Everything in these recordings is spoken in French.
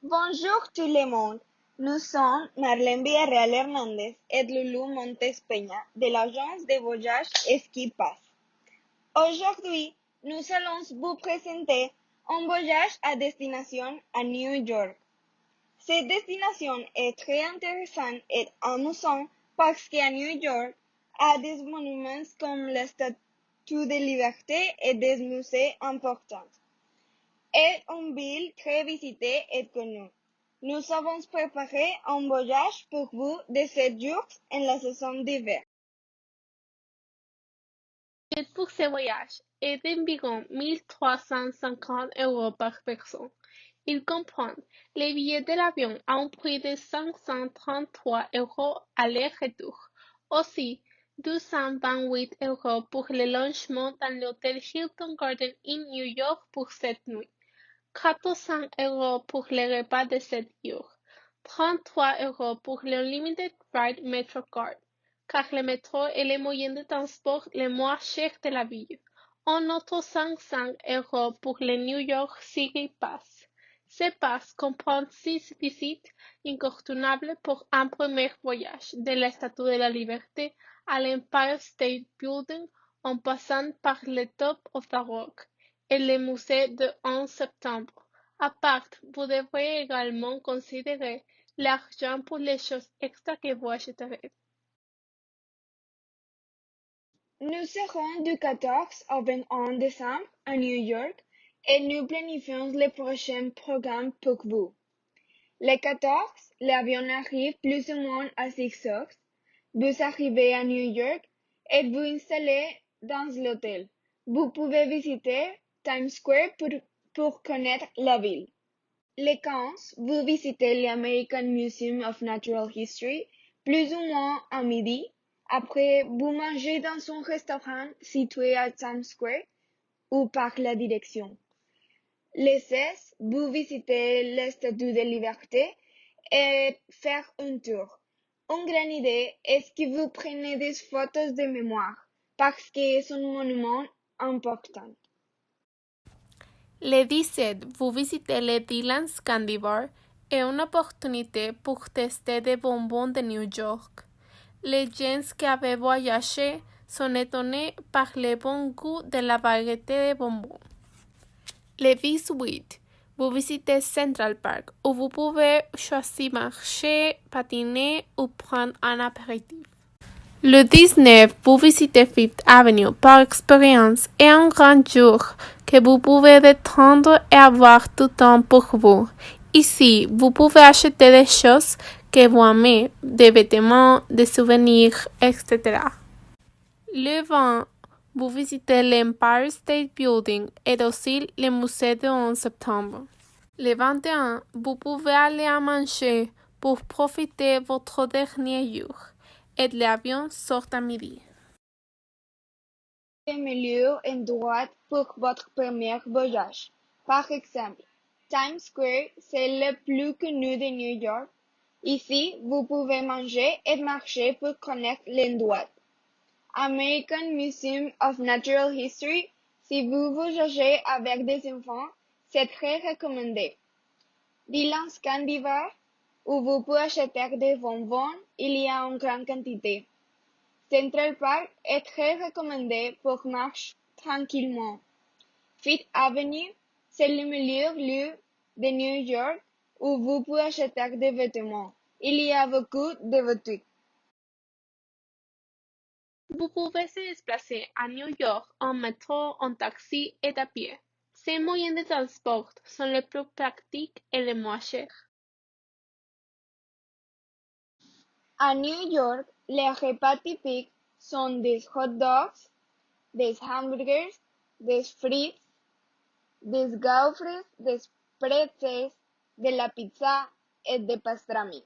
Bonjour tout le monde, nous sommes Marlène Villarreal Hernandez et Loulou Montes Peña de l'agence de voyage Ski Pass. Aujourd'hui, nous allons vous présenter un voyage à destination à New York. Cette destination est très intéressante et amusante parce qu'à New York, a des monuments comme la Statue de Liberté et des musées importants. Est une ville très visitée et connue. Nous avons préparé un voyage pour vous de 7 jours en la saison d'hiver. Le budget pour ce voyage est d'environ 1 350 € par personne. Il comprend les billets de l'avion à un prix de 533 € aller-retour, aussi 228 € pour le logement dans l'hôtel Hilton Garden Inn New York pour 7 nuits, 400 € pour les repas de 7 jours, 33 € pour l'Unlimited Ride MetroCard, car le métro est le moyen de transport le moins cher de la ville. Un autre 500 € pour le New York City Pass. Ce pass comprend 6 visites incontournables pour un premier voyage, de la Statue de la Liberté à l'Empire State Building en passant par le Top of the Rock et le musée du 11 septembre. À part, vous devrez également considérer l'argent pour les choses extra que vous achèterez. Nous serons du 14 au 21 décembre à New York et nous planifions le prochain programme pour vous. Le 14, l'avion arrive plus ou moins à 6 heures. Vous arrivez à New York et vous installez dans l'hôtel. Vous pouvez visiter Times Square pour connaître la ville. Le 15, vous visitez l'American Museum of Natural History, plus ou moins à midi. Après, vous mangez dans un restaurant situé à Times Square ou par la direction. Le 16, vous visitez la Statue de Liberté et faire un tour. Une grande idée est que vous prenez des photos de mémoire parce que c'est un monument important. Le 17, vous visitez le Dylan's Candy Bar et une opportunité pour tester des bonbons de New York. Les gens qui avaient voyagé sont étonnés par le bon goût de la variété de bonbons. Le 18, vous visitez Central Park où vous pouvez choisir marcher, patiner ou prendre un apéritif. Le 19, vous visitez Fifth Avenue par expérience et un grand jour que vous pouvez détendre et avoir tout temps pour vous. Ici, vous pouvez acheter des choses que vous aimez, des vêtements, des souvenirs, etc. Le 20, vous visitez l'Empire State Building et aussi le musée du 11 septembre. Le 21, vous pouvez aller à manger pour profiter de votre dernier jour et l'avion sort à midi. Le meilleur endroit pour votre premier voyage. Par exemple, Times Square, c'est le plus connu de New York. Ici, vous pouvez manger et marcher pour connaître l'endroit. American Museum of Natural History, si vous voyagez avec des enfants, c'est très recommandé. Dylan's Candy Bar, où vous pouvez acheter des bonbons, il y a une grande quantité. Central Park est très recommandé pour marcher tranquillement. Fifth Avenue, c'est le meilleur lieu de New York où vous pouvez acheter des vêtements. Il y a beaucoup de boutiques. Vous pouvez se déplacer à New York en métro, en taxi et à pied. Ces moyens de transport sont les plus pratiques et les moins chers. À New York, les repas typiques sont des hot dogs, des hamburgers, des frites, des gaufres, des pretzels, de la pizza et des pastrami.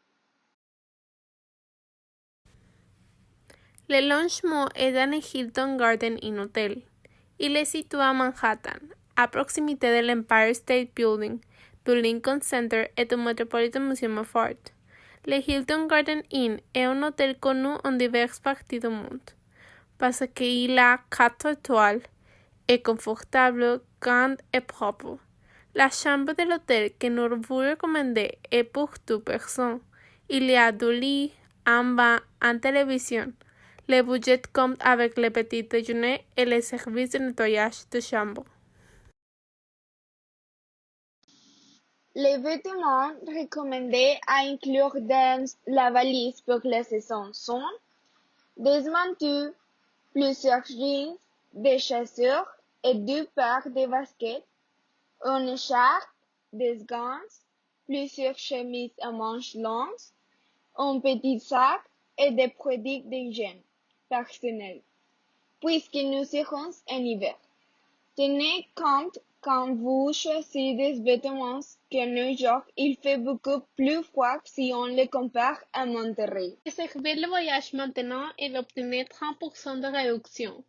Le logement est dans le Hilton Garden Inn Hotel. Il est situé à Manhattan, à proximité de l'Empire State Building, du Lincoln Center et du Metropolitan Museum of Art. Le Hilton Garden Inn est un hôtel connu en diverses parties du monde, parce qu'il a 4 étoiles, est confortable, grand et propre. La chambre de l'hôtel que nous vous recommandez est pour 2 personnes. Il y a 2 lits, un bain, une télévision. Le budget compte avec le petit déjeuner et les services de nettoyage de chambre. Les vêtements recommandés à inclure dans la valise pour la saison sont des manteaux, plusieurs jeans, des chaussures et 2 paires de baskets, une écharpe, des gants, plusieurs chemises à manches longues, un petit sac et des produits d'hygiène personnelle, puisque nous serons en hiver. Tenez compte quand vous choisissez des vêtements qu'à New York il fait beaucoup plus froid si on les compare à Monterrey. Réservez le voyage maintenant et obtenez 30% de réduction.